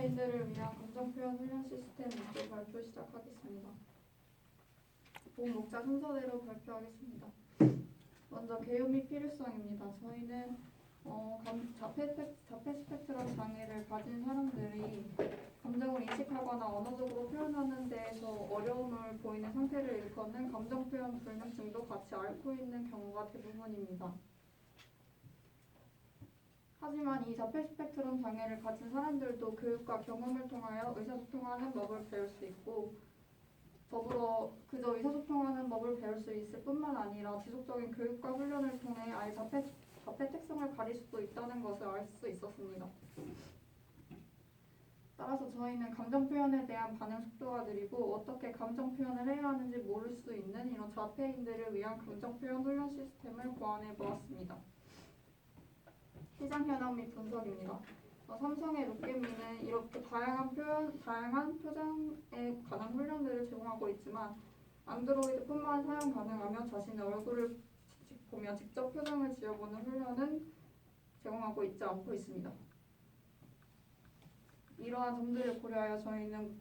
자폐인들을 위한 감정표현 훈련 시스템 목표 발표 시작하겠습니다. 본 목차 순서대로 발표하겠습니다. 먼저 개요 및 필요성입니다. 저희는 자폐 스펙트럼 장애를 가진 사람들이 감정을 인식하거나 언어적으로 표현하는 데에서 어려움을 보이는 상태를 일컫는 감정표현 불능증도 같이 앓고 있는 경우가 대부분입니다. 하지만 이 자폐 스펙트럼 장애를 가진 사람들도 교육과 경험을 통하여 의사소통하는 법을 배울 수 있고 더불어 그저 의사소통하는 법을 배울 수 있을 뿐만 아니라 지속적인 교육과 훈련을 통해 아예 자폐 특성을 가릴 수도 있다는 것을 알 수 있었습니다. 따라서 저희는 감정 표현에 대한 반응 속도가 느리고 어떻게 감정 표현을 해야 하는지 모를 수 있는 이런 자폐인들을 위한 감정 표현 훈련 시스템을 고안해 보았습니다. 시장 현황 및 분석입니다. 삼성의 롯게미는 이렇게 다양한 표정에 관한 훈련들을 제공하고 있지만 안드로이드뿐만 사용 가능하며 자신의 얼굴을 보며 직접 표정을 지어보는 훈련은 제공하고 있지 않고 있습니다. 이러한 점들을 고려하여 저희는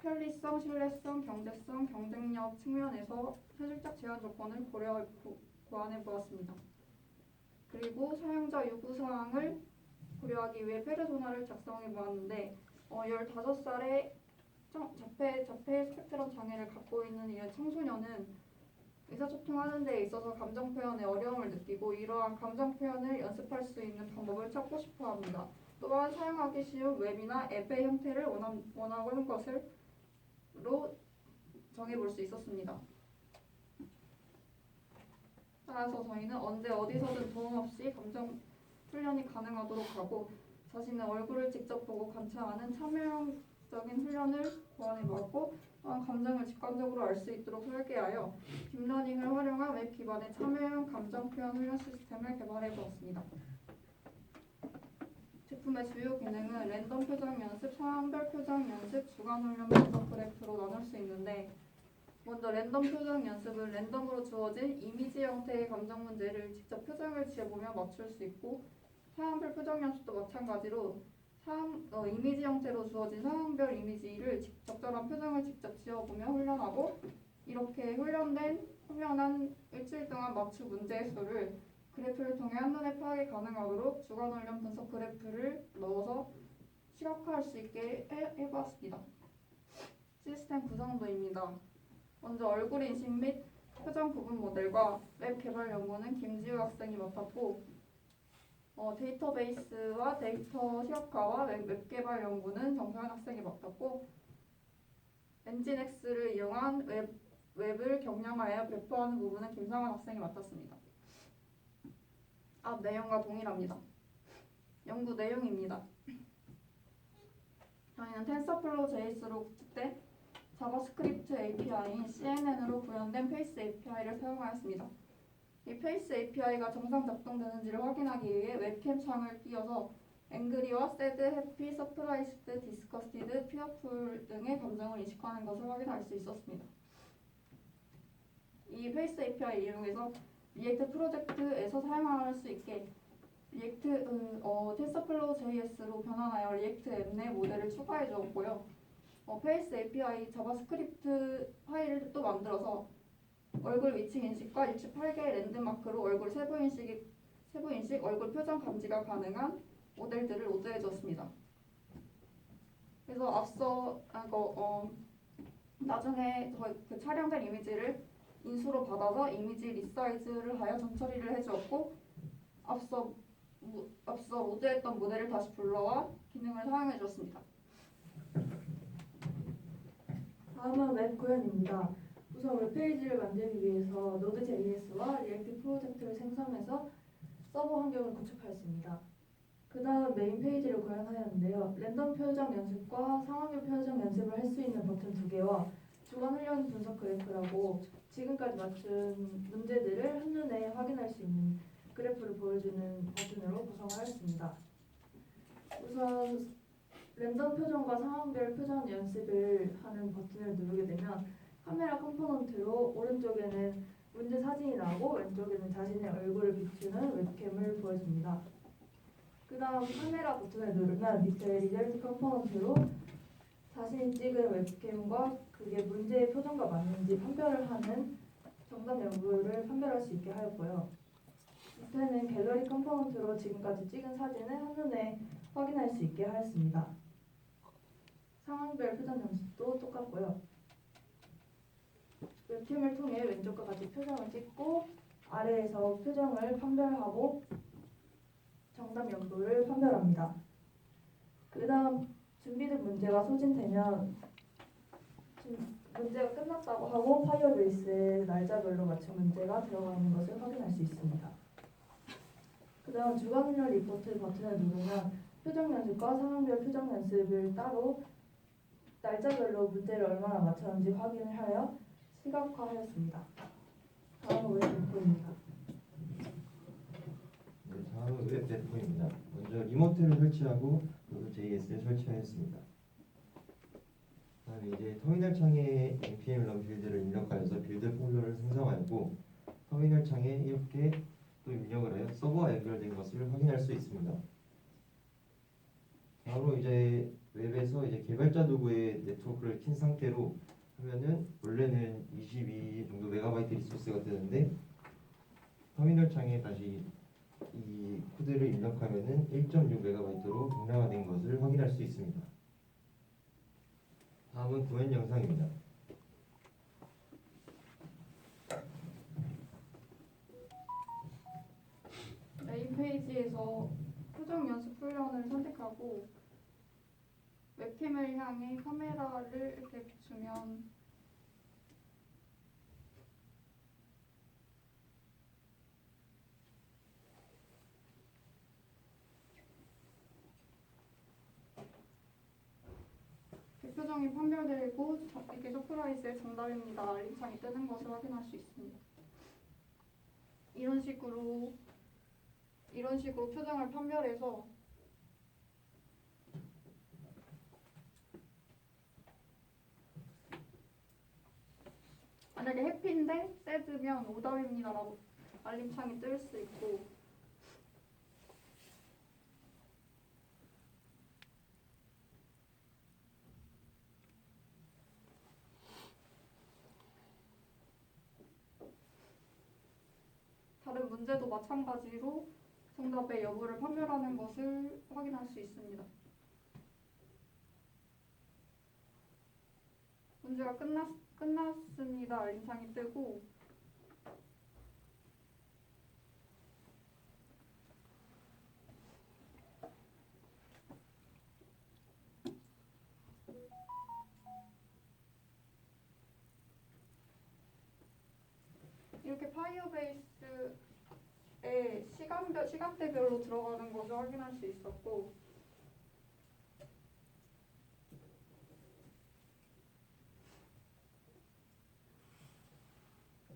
편리성, 신뢰성, 경제성, 경쟁력 측면에서 현실적 제한 조건을 고안해 보았습니다. 그리고 사용자 요구사항을 고려하기 위해 페르소나를 작성해 보았는데 15살의 자폐 스펙트럼 장애를 갖고 있는 이 청소년은 의사소통하는 데 있어서 감정 표현에 어려움을 느끼고 이러한 감정 표현을 연습할 수 있는 방법을 찾고 싶어 합니다. 또한 사용하기 쉬운 웹이나 앱의 형태를 원하는 것으로 정해볼 수 있었습니다. 따라서 저희는 언제 어디서든 도움 없이 감정 훈련이 가능하도록 하고 자신의 얼굴을 직접 보고 관찰하는 참여형적인 훈련을 고안해보았고 또한 감정을 직관적으로 알 수 있도록 설계하여 딥러닝을 활용한 웹 기반의 참여형 감정 표현 훈련 시스템을 개발해보았습니다. 제품의 주요 기능은 랜덤 표정 연습, 상황별 표정 연습, 주간 훈련 분석 그래프로 나눌 수 있는데 먼저 랜덤 표정 연습은 랜덤으로 주어진 이미지 형태의 감정 문제를 직접 표정을 지어보며 맞출 수 있고 상황별 표정 연습도 마찬가지로 이미지 형태로 주어진 상황별 이미지를 적절한 표정을 직접 지어보며 훈련하고 이렇게 훈련한 일주일 동안 맞춤 문제의 수를 그래프를 통해 한눈에 파악이 가능하도록 주간 훈련 분석 그래프를 넣어서 시각화할 수 있게 해보았습니다. 시스템 구성도입니다. 먼저 얼굴 인식 및 표정 구분 모델과 웹 개발 연구는 김지우 학생이 맡았고 데이터베이스와 데이터 시각화와 웹 개발 연구는 정서현 학생이 맡았고 엔진X를 이용한 웹을 경량화하여 배포하는 부분은 김상환 학생이 맡았습니다. 앞 내용과 동일합니다. 연구 내용입니다. 저희는 텐서플로우 JS로 구축된 자바스크립트 API인 CNN으로 구현된 페이스 API를 사용하였습니다. 이 페이스 API가 정상 작동되는지를 확인하기 위해 웹캠 창을 띄워서 앵그리와 새드, 해피, 서프라이즈드, 디스커스티드, 피어풀 등의 감정을 인식하는 것을 확인할 수 있었습니다. 이 페이스 API 이용해서 리액트 프로젝트에서 사용할 수 있게 텐서플로우 JS로 변환하여 리액트 앱 내 모델을 추가해 주었고요. 페이스 API 자바스크립트 파일을 또 만들어서 얼굴 위치 인식과 68개의 랜드마크로 얼굴 세부 인식, 얼굴 표정 감지가 가능한 모델들을 로드해 주었습니다. 그래서 나중에 그 촬영된 이미지를 인수로 받아서 이미지 리사이즈를 하여 전처리를 해주었고 앞서 로드했던 모델을 다시 불러와 기능을 사용해 주었습니다. 다음은 웹 구현입니다. 우선 웹페이지를 만들기 위해서 Node.js와 리액트 프로젝트를 생성해서 서버 환경을 구축하였습니다. 그 다음 메인 페이지를 구현하였는데요. 랜덤 표정 연습과 상황별 표정 연습을 할 수 있는 버튼 2개와 주간 훈련 분석 그래프라고 지금까지 맞춘 문제들을 한눈에 확인할 수 있는 그래프를 보여주는 버튼으로 구성하였습니다. 우선 랜덤 표정과 상황별 표정 연습을 하는 버튼을 누르게 되면 카메라 컴포넌트로 오른쪽에는 문제 사진이 나오고 왼쪽에는 자신의 얼굴을 비추는 웹캠을 보여줍니다. 그 그 다음 카메라 버튼을 누르면 밑에 리절트 컴포넌트로 자신이 찍은 웹캠과 그게 문제의 표정과 맞는지 판별을 하는 정답 여부를 판별할 수 있게 하였고요. 밑에는 갤러리 컴포넌트로 지금까지 찍은 사진을 한눈에 확인할 수 있게 하였습니다. 상황별 표정 연습도 똑같고요. 웹캠을 통해 왼쪽과 같이 표정을 찍고 아래에서 표정을 판별하고 정답 여부를 판별합니다. 그 다음 준비된 문제가 소진되면 문제가 끝났다고 하고 파이어베이스에 날짜별로 맞춘 문제가 들어가 있는 것을 확인할 수 있습니다. 그 다음 주간훈련 리포트 버튼을 누르면 표정 연습과 상황별 표정 연습을 따로 날짜별로 문제를 얼마나 맞췄는지 확인을 하여 시각화하였습니다. 다음은 웹 배포입니다. 네, 다음은 웹 배포입니다. 먼저 리모트를 설치하고 Node.js를 설치하였습니다. 다음에 이제 터미널 창에 npm run 빌드를 입력하여서 빌드 폴더를 생성하였고 터미널 창에 이렇게 또 입력을 하여 서버와 연결된 것을 확인할 수 있습니다. 다음으로 이제 웹에서 이제 개발자 도구의 네트워크를 킨 상태로 하면은 원래는 22 정도 메가바이트 리소스가 뜨는데 터미널 창에 다시 이 코드를 입력하면은 1.6 메가바이트로 경량화된 것을 확인할 수 있습니다. 다음은 구현 영상입니다. 메인 페이지에서 표정 연습 훈련을 선택하고 웹캠을 향해 카메라를 이렇게 비추면 표정이 판별되고 이게 서프라이즈의 정답입니다. 알림창이 뜨는 것을 확인할 수 있습니다. 이런 식으로 표정을 판별해서 만약에 해피인데 새드면 오답입니다라고 알림창이 뜰 수 있고 다른 문제도 마찬가지로 정답의 여부를 판별하는 것을 확인할 수 있습니다. 문제가 끝났습니다. 알림창이 뜨고 이렇게 파이어베이스에 시간대별로 들어가는 것을 확인할 수 있었고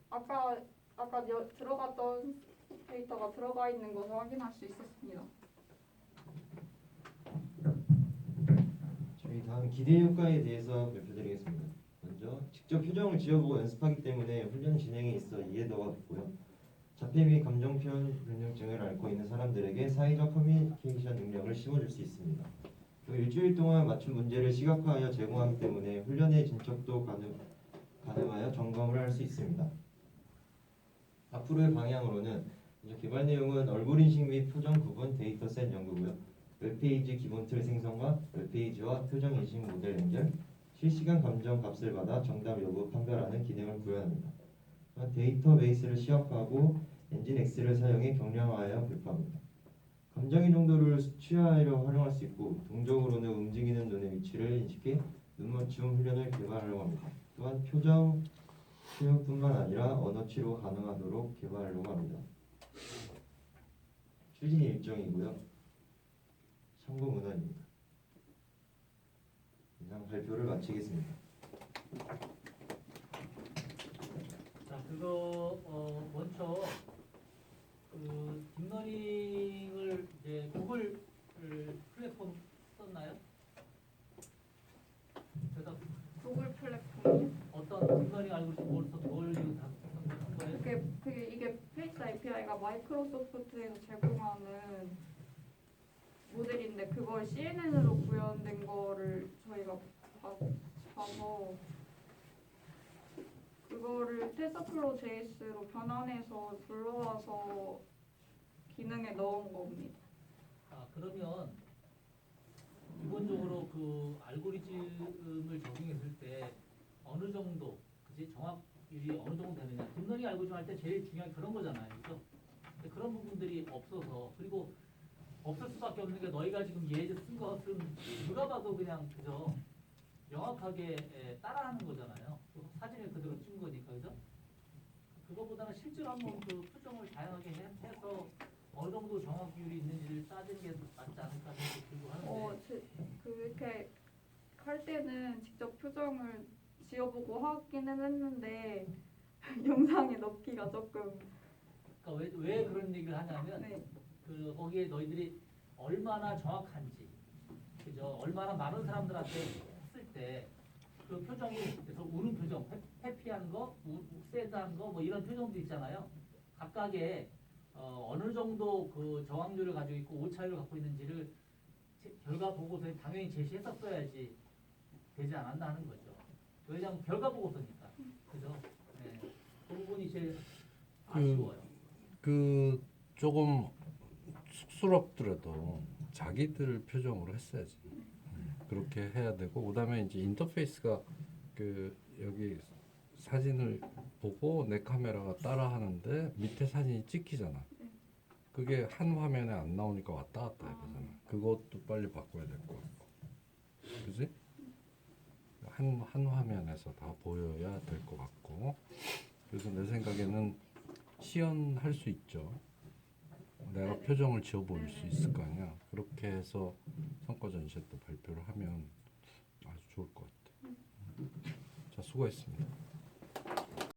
아까 들어갔던 데이터가 들어가 있는 것을 확인할 수 있었습니다. 저희 다음 기대 효과에 대해서 발표드리겠습니다. 먼저 직접 표정을 지어보고 연습하기 때문에 훈련 진행에 있어 이해도가 높고요. 자폐 및 감정 표현 불능증을 앓고 있는 사람들에게 사회적 커뮤니케이션 능력을 심어줄 수 있습니다. 또 일주일 동안 맞춤 문제를 시각화하여 제공하기 때문에 훈련의 진척도 가능하여 점검을 할 수 있습니다. 앞으로의 방향으로는 개발 내용은 얼굴 인식 및 표정 구분 데이터셋 연구고요. 웹페이지 기본 틀 생성과 웹페이지와 표정 인식 모델 연결, 실시간 감정 값을 받아 정답 여부 판별하는 기능을 구현합니다. 데이터베이스를 시각화하고 엔진X를 사용해 경량화하여 배포합니다. 감정의 정도를 수치화하려 활용할 수 있고 동적으로는 움직이는 눈의 위치를 인식해 눈맞춤 훈련을 개발하려고 합니다. 또한 표정 표현뿐만 아니라 언어 치료 가능하도록 개발하려고 합니다. 추진 일정이고요. 참고 문헌입니다. 이상 발표를 마치겠습니다. 자, 먼저 딥러닝을 이제 구글 플랫폼 썼나요? 제가 구글 플랫폼이 어떤 딥러닝 알고리즘 뭘 이용한 거예요? 이게 페이스 API가 마이크로소프트에서 제공하는 그걸 CNN으로 구현된 거를 저희가 봐서 그거를 테스플로 JS로 변환해서 불러와서 기능에 넣은 겁니다. 아, 그러면 기본적으로 그 알고리즘을 적용했을 때 어느 정도 그지 정확율이 어느 정도 되느냐 딥러닝 알고리즘 할 때 제일 중요한 게 그런 거잖아요, 그렇죠? 근데 그런 부분들이 없어서 그리고 없을 수밖에 없는 게 너희가 지금 예제 쓴 것은 누가 봐도 그냥 그저 명확하게 따라하는 거잖아요. 그 사진을 그대로 찍은 거니까 그죠? 그거보다는 실제로 한번 그 표정을 다양하게 해서 어느 정도 정확율이 있는지를 따지는 게 낫지 않을까 생각이 들고 하는데 그렇게 할 때는 직접 표정을 지어보고 하기는 했는데 영상에 넣기가 조금 그러니까 왜 그런 얘기를 하냐면 네. 그 거기에 너희들이 얼마나 정확한지 그죠? 얼마나 많은 사람들한테 했을 때 그 표정이 그래서 우는 표정, 해피한 거, 새드한 거 뭐 이런 표정도 있잖아요. 각각의 어느 정도 그 정확률을 가지고 있고 오차율을 갖고 있는지를 결과 보고서에 당연히 제시했었어야지 되지 않았나 하는 거죠. 왜냐하면 결과 보고서니까. 그죠? 네. 그 부분이 제일 아쉬워요. 그 조금 쑥스럽더라도 자기들 표정으로 했어야지. 그렇게 해야 되고 그다음에 이제 인터페이스가 그 여기 사진을 보고 내 카메라가 따라 하는데 밑에 사진이 찍히잖아. 그게 한 화면에 안 나오니까 왔다 갔다 해야 되잖아. 그것도 빨리 바꿔야 될 것 같고. 그지? 한 화면에서 다 보여야 될 것 같고. 그래서 내 생각에는 시연할 수 있죠. 내가 표정을 지어 보일 수 있을 거 아니야. 그렇게 해서 성과 전시회 때 발표를 하면 아주 좋을 것 같아. 자, 수고했습니다.